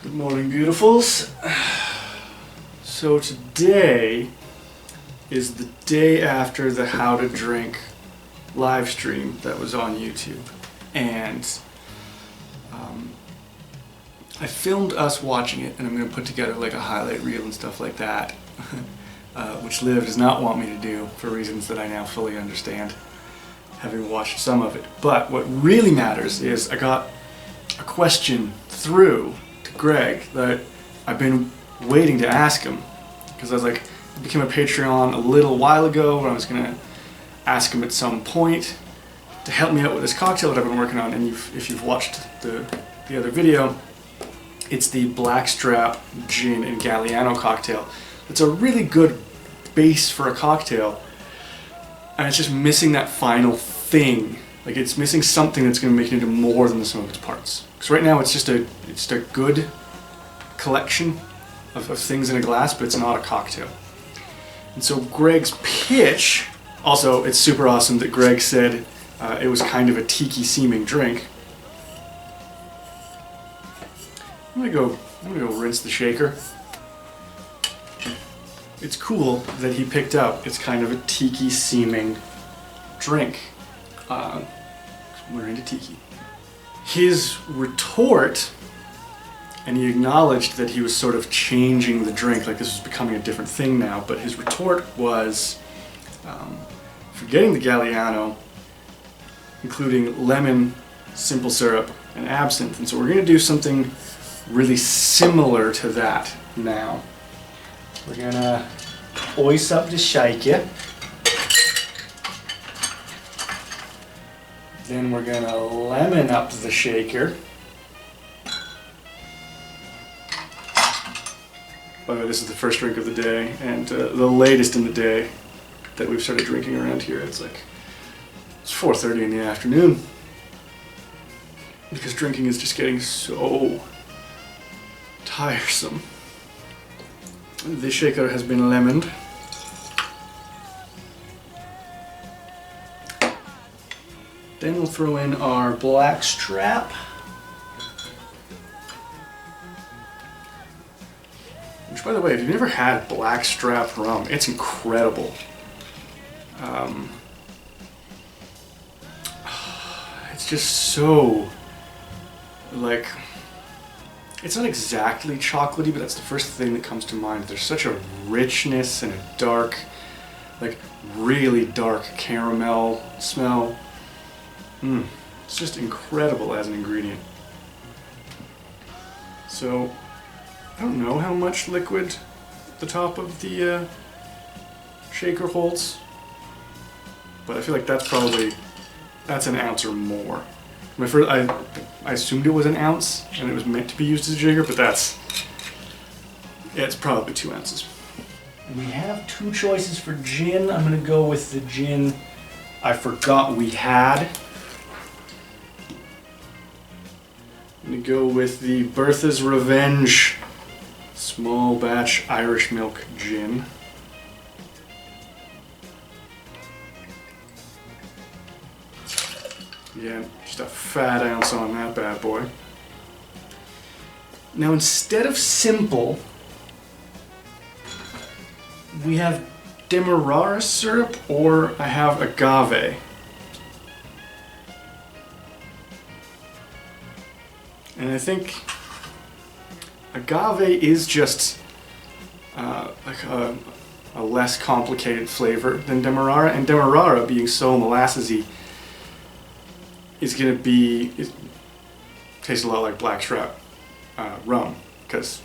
Good morning, beautifuls. So today is the day after the How to Drink live stream that was on YouTube, and I filmed us watching it, and I'm going to put together like a highlight reel and stuff like that, which Liv does not want me to do for reasons that I now fully understand, having watched some of it. But what really matters is I got a question through to Greg that I've been waiting to ask him, because I was like, I became a Patreon a little while ago, and I was going to ask him at some point to help me out with this cocktail that I've been working on. And if you've watched the other video, it's the Black Strap Gin and Galliano cocktail. It's a really good base for a cocktail, and it's just missing that final thing. Like, it's missing something that's going to make it into more than the sum of its parts. Because right now it's just a good collection of things in a glass, but it's not a cocktail. And so Greg's pitch, also it's super awesome that Greg said it was kind of a tiki seeming drink. I'm gonna go rinse the shaker. It's cool that he picked up it's kind of a tiki seeming drink. We're into tiki. His retort, and he acknowledged that he was sort of changing the drink, like this was becoming a different thing now, but his retort was forgetting the Galliano, including lemon, simple syrup, and absinthe. And so we're going to do something really similar to that now. We're going to ice up the shaker. Then we're going to lemon up the shaker. By the way, this is the first drink of the day, and the latest in the day that we've started drinking around here. It's 4:30 in the afternoon, because drinking is just getting so tiresome. This shaker has been lemoned. Then we'll throw in our Black Strap, which, by the way, if you've never had Black Strap Rum, it's incredible. It's just so, like, it's not exactly chocolatey, but that's the first thing that comes to mind. There's such a richness and a dark, like really dark caramel smell. It's just incredible as an ingredient. So, I don't know how much liquid the top of the shaker holds, but I feel like that's an ounce or more. I assumed it was an ounce and it was meant to be used as a shaker, but it's probably 2 ounces. We have two choices for gin. I'm going to go with the gin I forgot we had. I'm going to go with the Bertha's Revenge small batch Irish milk gin. Yeah, just a fat ounce on that bad boy. Now, instead of simple, we have Demerara syrup, or I have agave. And I think agave is just like a less complicated flavor than Demerara, and Demerara, being so molassesy, is going to be, it tastes a lot like Black Strap Rum, because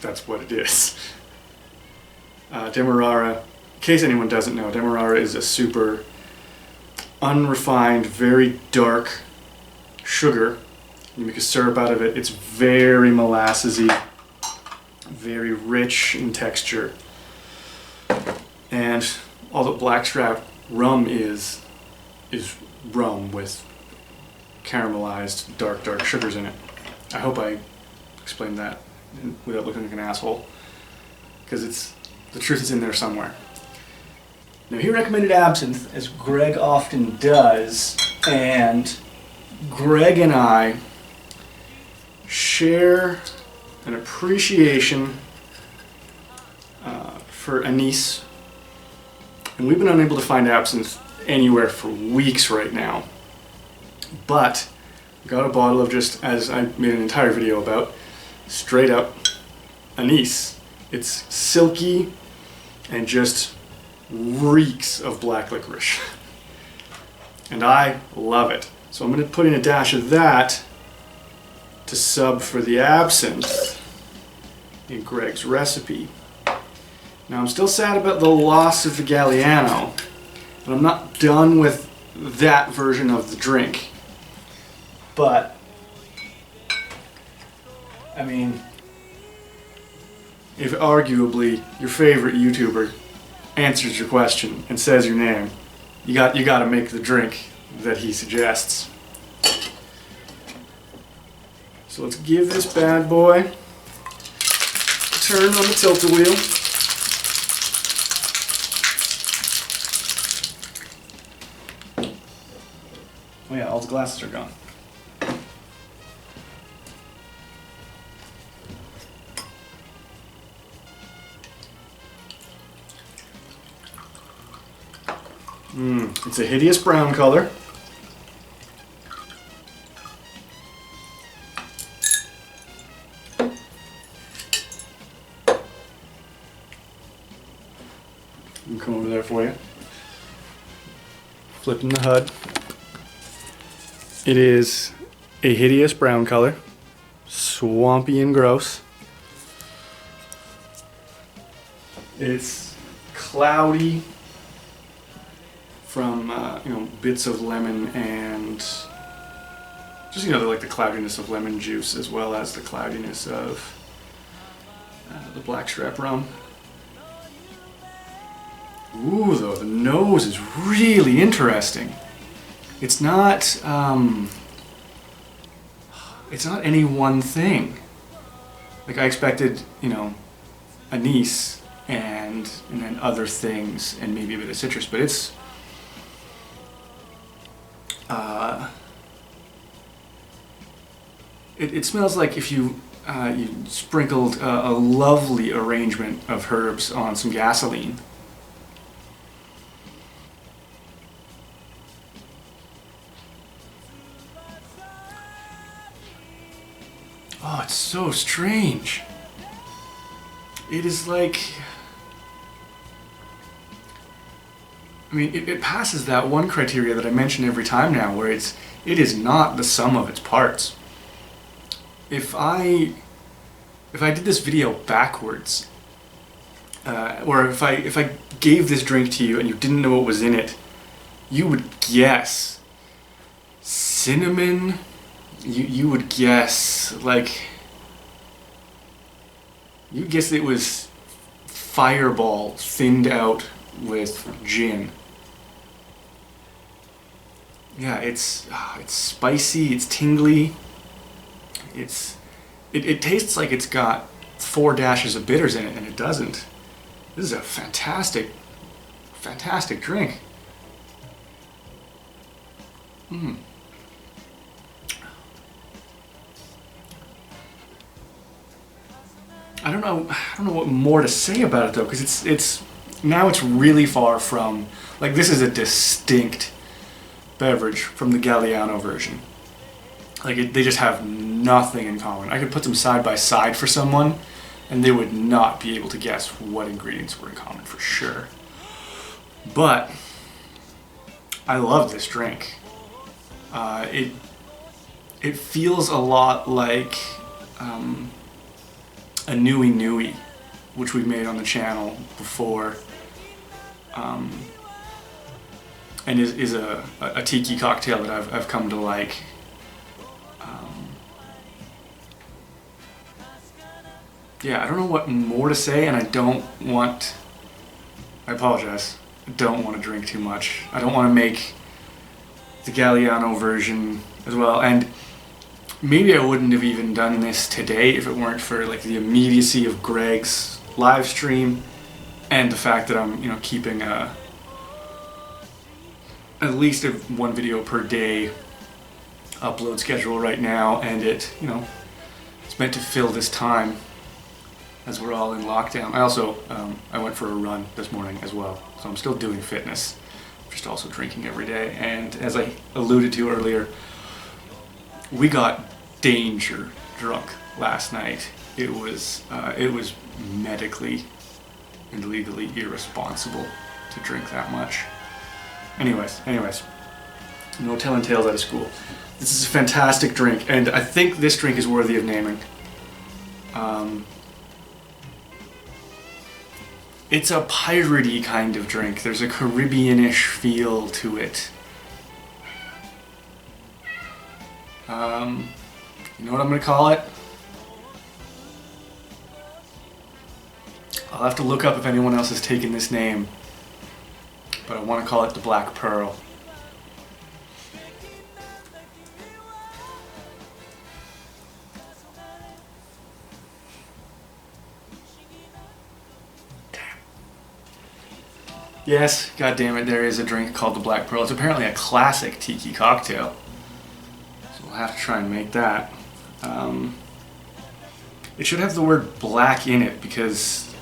that's what it is. Demerara, in case anyone doesn't know, Demerara is a super unrefined, very dark sugar. You make a syrup out of it. It's very molassesy, very rich in texture. And all that Black Strap Rum is rum with caramelized dark sugars in it. I hope I explained that without looking like an asshole, because the truth is in there somewhere. Now, he recommended absinthe, as Greg often does, and Greg and I share an appreciation for anise. And we've been unable to find absinthe anywhere for weeks right now. But got a bottle of, just as I made an entire video about, straight up anise. It's silky and just reeks of black licorice. And I love it. So I'm going to put in a dash of that to sub for the absinthe in Greg's recipe. Now I'm still sad about the loss of the Galliano, but I'm not done with that version of the drink. But, I mean, if arguably your favorite YouTuber answers your question and says your name, you got to make the drink that he suggests. So let's give this bad boy a turn on the tilt-a-wheel. Oh yeah, all the glasses are gone. It's a hideous brown color. I'll come over there for you. Flipping the HUD. It is a hideous brown color, swampy and gross. It's cloudy from bits of lemon and just like the cloudiness of lemon juice, as well as the cloudiness of the Black Strap Rum. Ooh, though, the nose is really interesting. It's not any one thing. Like I expected, anise and then other things and maybe a bit of citrus, but it's it smells like if you sprinkled a lovely arrangement of herbs on some gasoline. Oh, it's so strange. It is like, it passes that one criteria that I mention every time now, where it is not the sum of its parts. If I did this video backwards, or if I gave this drink to you and you didn't know what was in it, you would guess cinnamon. You would guess you'd guess it was Fireball thinned out with gin. Yeah, it's spicy, it's tingly. It tastes like it's got 4 dashes of bitters in it, and it doesn't. This is a fantastic drink. I don't know what more to say about it though, because it's really far from, this is a distinct beverage from the Galliano version. They just have nothing in common. I could put them side by side for someone and they would not be able to guess what ingredients were in common for sure. But I love this drink. It feels a lot like a Nui Nui, which we've made on the channel before, and is a tiki cocktail that I've come to like. Yeah, I don't know what more to say, and I apologize, I don't want to drink too much. I don't want to make the Galliano version as well, and maybe I wouldn't have even done this today if it weren't for the immediacy of Greg's live stream and the fact that I'm keeping at least one video per day upload schedule right now, and it It's meant to fill this time as we're all in lockdown. I also, I went for a run this morning as well, so I'm still doing fitness, just also drinking every day. And as I alluded to earlier, we got danger drunk last night. It was medically and legally irresponsible to drink that much. Anyways, no telling tales out of school. This is a fantastic drink, and I think this drink is worthy of naming. It's a piratey kind of drink. There's a Caribbean-ish feel to it. You know what I'm gonna call it? I'll have to look up if anyone else has taken this name, but I want to call it the Black Pearl. Yes, goddammit, there is a drink called the Black Pearl. It's apparently a classic tiki cocktail, so we'll have to try and make that. It should have the word black in it because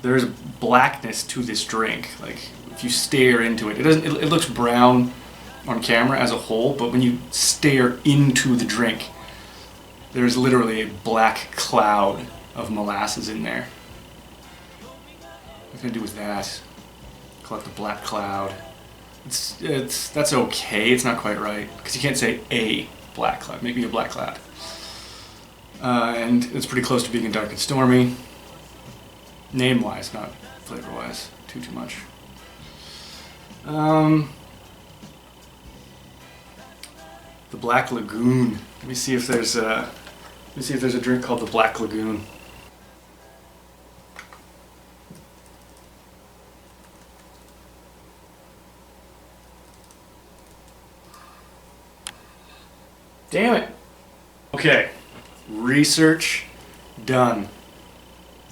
there's blackness to this drink. Like, if you stare into it, it looks brown on camera as a whole, but when you stare into the drink, there's literally a black cloud of molasses in there. What can I do with that? Call it the black cloud. That's okay. It's not quite right because you can't say a black cloud. Maybe a black cloud. And it's pretty close to being a dark and stormy. Name-wise, not flavor-wise. Too much. The Black Lagoon. Let me see if there's a drink called the Black Lagoon. Damn it. Okay, research done.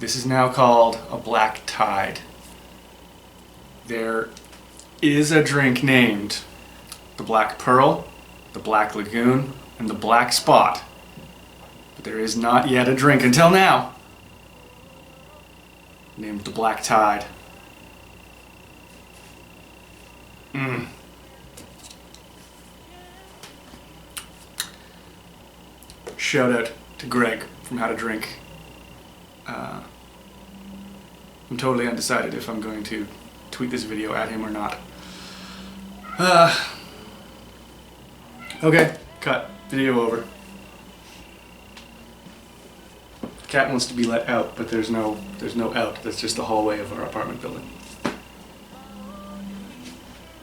This is now called a black tide. There is a drink named the Black Pearl, the Black Lagoon, and the Black Spot. But there is not yet a drink until now named the Black Tide. Shout out to Greg from How to Drink. I'm totally undecided if I'm going to tweet this video at him or not. Okay, cut. Video over. Cat wants to be let out, but there's no out. That's just the hallway of our apartment building.